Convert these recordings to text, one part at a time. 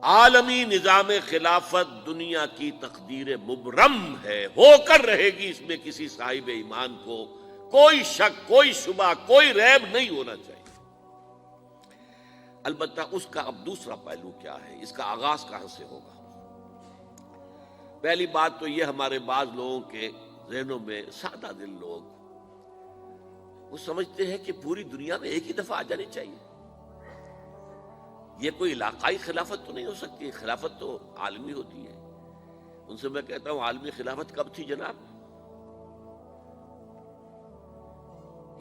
عالمی نظام خلافت دنیا کی تقدیر مبرم ہے، ہو کر رہے گی، اس میں کسی صاحب ایمان کو کوئی شک، کوئی شبہ، کوئی ریب نہیں ہونا چاہیے۔ البتہ اس کا اب دوسرا پہلو کیا ہے، اس کا آغاز کہاں سے ہوگا؟ پہلی بات تو یہ، ہمارے بعض لوگوں کے ذہنوں میں، سادہ دل لوگ وہ سمجھتے ہیں کہ پوری دنیا میں ایک ہی دفعہ آ جانی چاہیے، یہ کوئی علاقائی خلافت تو نہیں ہو سکتی، خلافت تو عالمی ہوتی ہے۔ ان سے میں کہتا ہوں، عالمی خلافت کب تھی جناب؟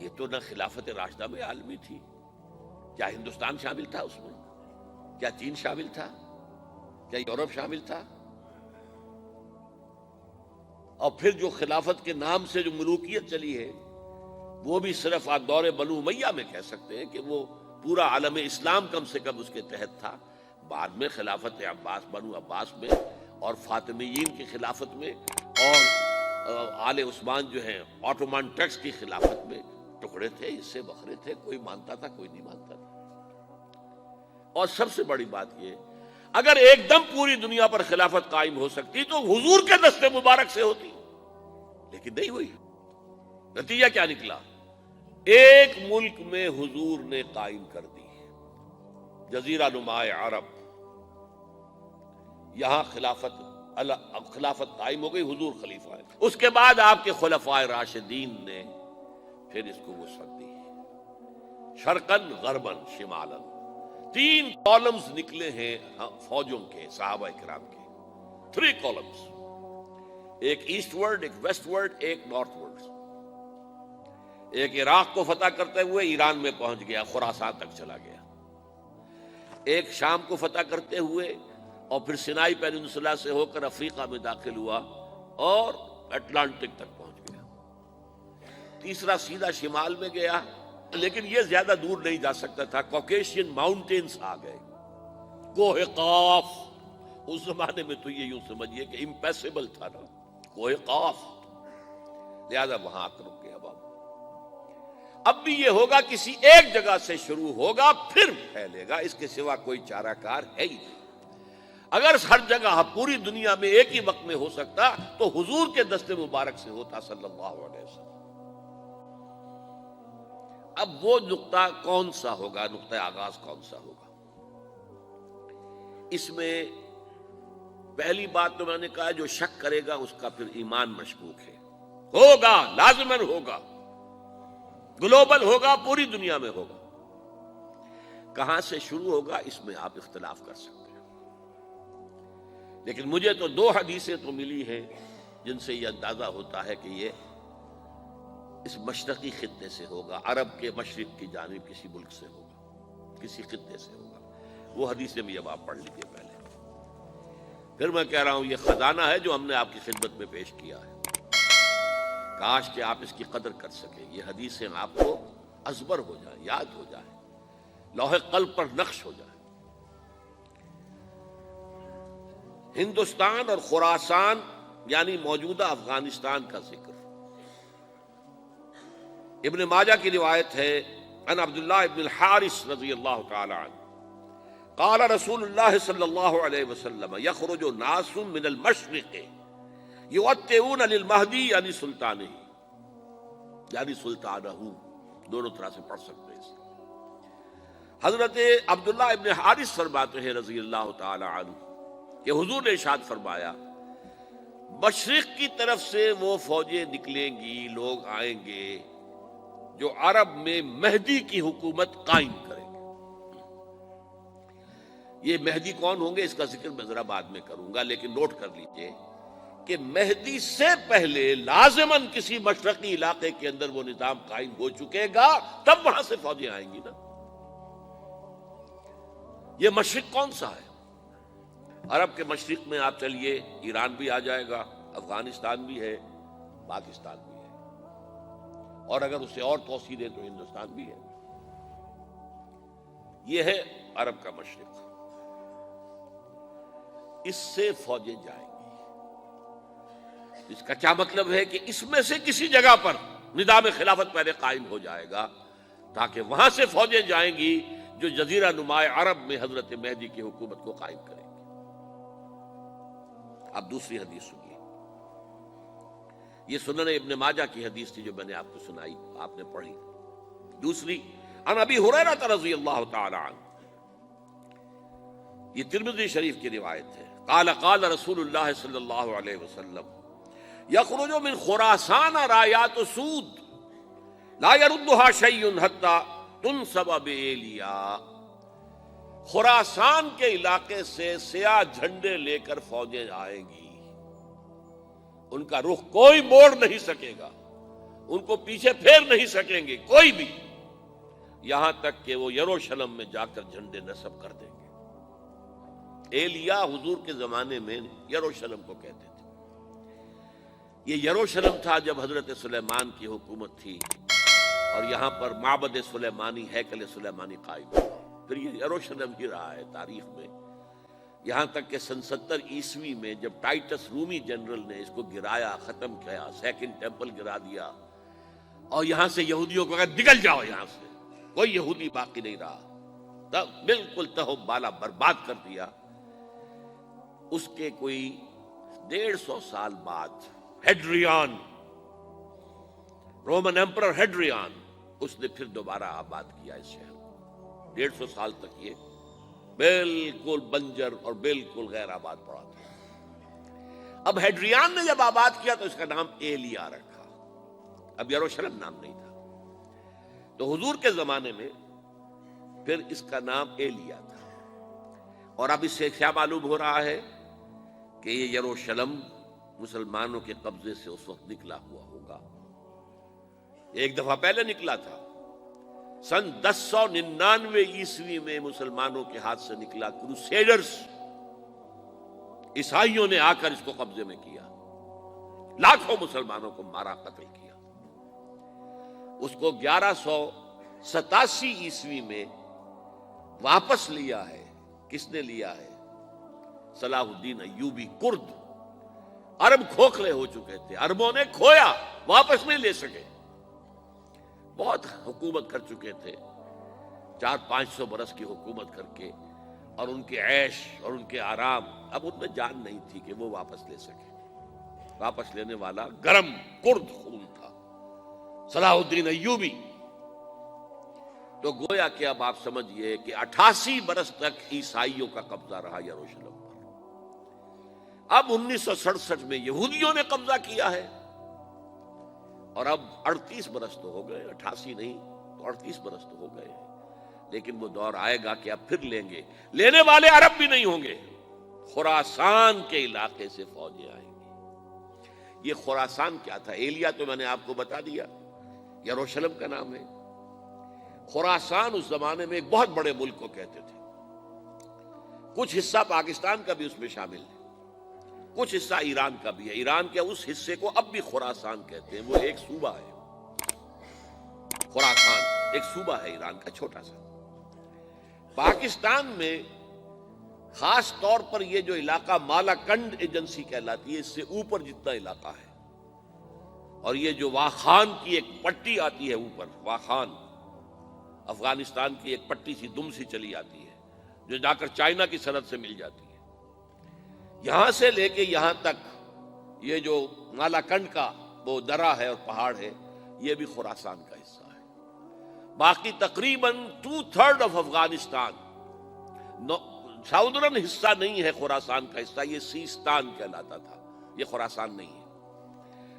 یہ تو نہ خلافت راشدہ میں عالمی تھی، کیا ہندوستان شامل تھا اس میں؟ کیا چین شامل تھا؟ کیا یورپ شامل تھا؟ اور پھر جو خلافت کے نام سے جو ملوکیت چلی ہے، وہ بھی صرف آپ دور بنو امیہ میں کہہ سکتے ہیں کہ وہ پورا عالم اسلام کم سے کم اس کے تحت تھا۔ بعد میں خلافت عباس، بنو عباس میں اور فاطمیین کی خلافت میں اور آل عثمان جو ہیں آٹومان ٹرکس کی خلافت میں ٹکڑے تھے، حصے بکھرے تھے، کوئی مانتا تھا، کوئی نہیں مانتا تھا۔ اور سب سے بڑی بات یہ، اگر ایک دم پوری دنیا پر خلافت قائم ہو سکتی تو حضور کے دست مبارک سے ہوتی، لیکن نہیں ہوئی۔ نتیجہ کیا نکلا؟ ایک ملک میں حضور نے قائم کر دی، جزیرہ نما عرب، یہاں خلافت قائم ہو گئی، حضور خلیفہ ہے۔ اس کے بعد آپ کے خلفائے راشدین نے پھر اس کو وسعت دی، شرقاً غرباً شمالاً۔ 3 کالمز نکلے ہیں فوجوں کے، صحابہ کرام کے، 3 کالمز، ایک ایسٹ ورڈ، ایک ویسٹ ورڈ، ایک نارتھ ورڈ۔ ایک عراق کو فتح کرتے ہوئے ایران میں پہنچ گیا، خراسان تک چلا گیا۔ ایک شام کو فتح کرتے ہوئے اور پھر سینائی پیننسولا سے ہو کر افریقہ میں داخل ہوا اور اٹلانٹک تک پہنچ گیا۔ تیسرا سیدھا شمال میں گیا، لیکن یہ زیادہ دور نہیں جا سکتا تھا، کوکیشین ماؤنٹینز آ گئے، کوہ قاف۔ اس زمانے میں تو یہ یوں سمجھیے کہ امپیسیبل تھا نا، کوہ قاف، لہذا وہاں آ کر رک گیا بابا۔ اب بھی یہ ہوگا، کسی ایک جگہ سے شروع ہوگا پھر پھیلے گا، اس کے سوا کوئی چارہ کار ہے ہی نہیں۔ اگر ہر جگہ پوری دنیا میں ایک ہی وقت میں ہو سکتا تو حضور کے دست مبارک سے ہوتا صلی اللہ علیہ وسلم۔ اب وہ نقطہ کون سا ہوگا، نقطہ آغاز کون سا ہوگا؟ اس میں پہلی بات تو میں نے کہا، جو شک کرے گا اس کا پھر ایمان مشکوک ہے۔ ہوگا، لازماً ہوگا، گلوبل ہوگا، پوری دنیا میں ہوگا۔ کہاں سے شروع ہوگا اس میں آپ اختلاف کر سکتے ہیں، لیکن مجھے تو 2 حدیثیں تو ملی ہیں جن سے یہ اندازہ ہوتا ہے کہ یہ اس مشرقی خطے سے ہوگا، عرب کے مشرق کی جانب کسی ملک سے ہوگا، کسی خطے سے ہوگا۔ وہ حدیثیں بھی اب آپ پڑھ لیجیے پہلے، پھر میں کہہ رہا ہوں یہ خزانہ ہے جو ہم نے آپ کی خدمت میں پیش کیا ہے، کاش کہ آپ اس کی قدر کر سکیں، یہ حدیثیں آپ کو ازبر ہو جائیں، یاد ہو جائیں، لوح قلب پر نقش ہو جائیں۔ ہندوستان اور خراسان یعنی موجودہ افغانستان کا ذکر ابن ماجہ کی روایت ہے، ان عبداللہ ابن الحارث رضی اللہ تعالی عنہ قال رسول اللہ صلی اللہ علیہ وسلم یخرج ناس من المشرق یؤتئون للمہدی یعنی سلطانہ، یعنی سلطانہ، دونوں طرح سے پڑھ سکتے ہیں۔ حضرت عبداللہ ابن حارث فرماتے ہیں رضی اللہ تعالی عنہ کہ حضور نے ارشاد فرمایا، مشرق کی طرف سے وہ فوجیں نکلیں گی، لوگ آئیں گے جو عرب میں مہدی کی حکومت قائم کریں گے۔ یہ مہدی کون ہوں گے اس کا ذکر میں ذرا بعد میں کروں گا، لیکن نوٹ کر لیجئے کہ مہدی سے پہلے لازماً کسی مشرقی علاقے کے اندر وہ نظام قائم ہو چکے گا، تب وہاں سے فوجیں آئیں گی نا۔ یہ مشرق کون سا ہے؟ عرب کے مشرق میں آپ چلیے، ایران بھی آ جائے گا، افغانستان بھی ہے، پاکستان بھی ہے، اور اگر اسے اور توسیع دیں تو ہندوستان بھی ہے۔ یہ ہے عرب کا مشرق، اس سے فوجیں جائیں گی۔ اس کا کیا مطلب ہے کہ اس میں سے کسی جگہ پر نظام خلافت پہلے قائم ہو جائے گا، تاکہ وہاں سے فوجیں جائیں گی جو جزیرہ نمائے عرب میں حضرت مہدی کی حکومت کو قائم کریں گے۔ اب دوسری حدیث سنیے، یہ سنن ابن ماجہ کی حدیث تھی جو میں نے آپ کو سنائی، آپ نے پڑھی۔ دوسری، عن ابی ہریرہ رضی اللہ تعالی عنہ، یہ ترمذی شریف کی روایت ہے، قال قال رسول اللہ صلی اللہ علیہ وسلم یخرج من خراسان رایات سود لا يردها شیء حتی تنصب بایلیا، خراسان کے علاقے سے سیاہ جھنڈے لے کر فوجیں آئیں گی، ان کا رخ کوئی موڑ نہیں سکے گا، ان کو پیچھے پھیر نہیں سکیں گے کوئی بھی، یہاں تک کہ وہ یروشلم میں جا کر جھنڈے نصب کر دیں گے۔ ایلیا حضور کے زمانے میں یروشلم کو کہتے تھے۔ یہ یروشلم تھا جب حضرت سلیمان کی حکومت تھی اور یہاں پر معبد سلیمانی، ہیکل سلیمانی قائم ہوا، پھر یہ یروشلم ہی رہا ہے تاریخ میں، یہاں تک کہ سن 70 عیسوی میں جب ٹائٹس رومی جنرل نے اس کو گرایا، ختم کیا، سیکنڈ ٹیمپل گرا دیا اور یہاں سے یہودیوں کو کہا نکل جاؤ، یہاں سے کوئی یہودی باقی نہیں رہا، تب بالکل تہو بالا برباد کر دیا۔ اس کے کوئی 150 سال بعد ہیڈریان، رومن ایمپرر ہیڈریان، اس نے پھر دوبارہ آباد کیا اس شہر کو۔ 150 سال تک یہ بالکل بنجر اور بالکل غیر آباد پڑا تھا۔ اب ہیڈریان نے جب آباد کیا تو اس کا نام ایلیا رکھا، اب یروشلم نام نہیں تھا، تو حضور کے زمانے میں پھر اس کا نام ایلیا تھا۔ اور اب اس سے کیا معلوم ہو رہا ہے کہ یہ یروشلم مسلمانوں کے قبضے سے اس وقت نکلا ہوا ہوگا، ایک دفعہ پہلے نکلا تھا، سن 1099 عیسوی میں مسلمانوں کے ہاتھ سے نکلا، کروسیڈرز عیسائیوں نے آ کر اس کو قبضے میں کیا، لاکھوں مسلمانوں کو مارا، قتل کیا۔ اس کو 1187 عیسوی میں واپس لیا ہے، کس نے لیا ہے؟ صلاح الدین ایوبی، کرد، عرب کھوکھلے ہو چکے تھے، عربوں نے کھویا، واپس نہیں لے سکے، بہت حکومت کر چکے تھے، 400-500 برس کی حکومت کر کے، اور ان کے عیش اور ان کے آرام، اب ان میں جان نہیں تھی کہ وہ واپس لے سکے۔ واپس لینے والا گرم کرد خون تھا، صلاح الدین ایوبی۔ تو گویا کہ اب آپ سمجھئے کہ 88 برس تک عیسائیوں کا قبضہ رہا یروشلم پر۔ اب 1967 میں یہودیوں نے قبضہ کیا ہے، اور اب 38 برس تو ہو گئے، 88 نہیں تو 38 برس تو ہو گئے، لیکن وہ دور آئے گا کہ اب پھر لیں گے، لینے والے عرب بھی نہیں ہوں گے، خراسان کے علاقے سے فوجیں آئیں گی۔ یہ خراسان کیا تھا؟ ایلیا تو میں نے آپ کو بتا دیا، یروشلم کا نام ہے۔ خراسان اس زمانے میں ایک بہت بڑے ملک کو کہتے تھے، کچھ حصہ پاکستان کا بھی اس میں شامل ہے، کچھ حصہ ایران کا بھی ہے، ایران کے اس حصے کو اب بھی خراسان کہتے ہیں، وہ ایک صوبہ ہے، خراسان ایک صوبہ ہے ایران کا چھوٹا سا۔ پاکستان میں خاص طور پر یہ جو علاقہ مالاکنڈ ایجنسی کہلاتی ہے، اس سے اوپر جتنا علاقہ ہے، اور یہ جو واخان کی ایک پٹی آتی ہے اوپر، واخان افغانستان کی ایک پٹی سی دم سی چلی آتی ہے جو جا کر چائنا کی سرحد سے مل جاتی ہے، یہاں سے لے کے یہاں تک یہ جو مالاکنڈ کا وہ درہ ہے اور پہاڑ ہے، یہ بھی خراسان کا حصہ ہے۔ باقی تقریباً 2/3 آف افغانستان ساؤدرن حصہ نہیں ہے خراسان کا حصہ، یہ سیستان کہلاتا تھا، یہ خراسان نہیں ہے،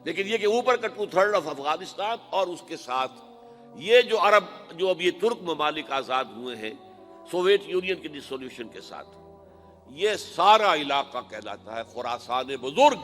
لیکن یہ کہ اوپر کا 2/3 آف افغانستان، اور اس کے ساتھ یہ جو عرب، جو اب یہ ترک ممالک آزاد ہوئے ہیں سوویت یونین کی ڈسولوشن کے ساتھ، یہ سارا علاقہ کہلاتا ہے خراسان بزرگ۔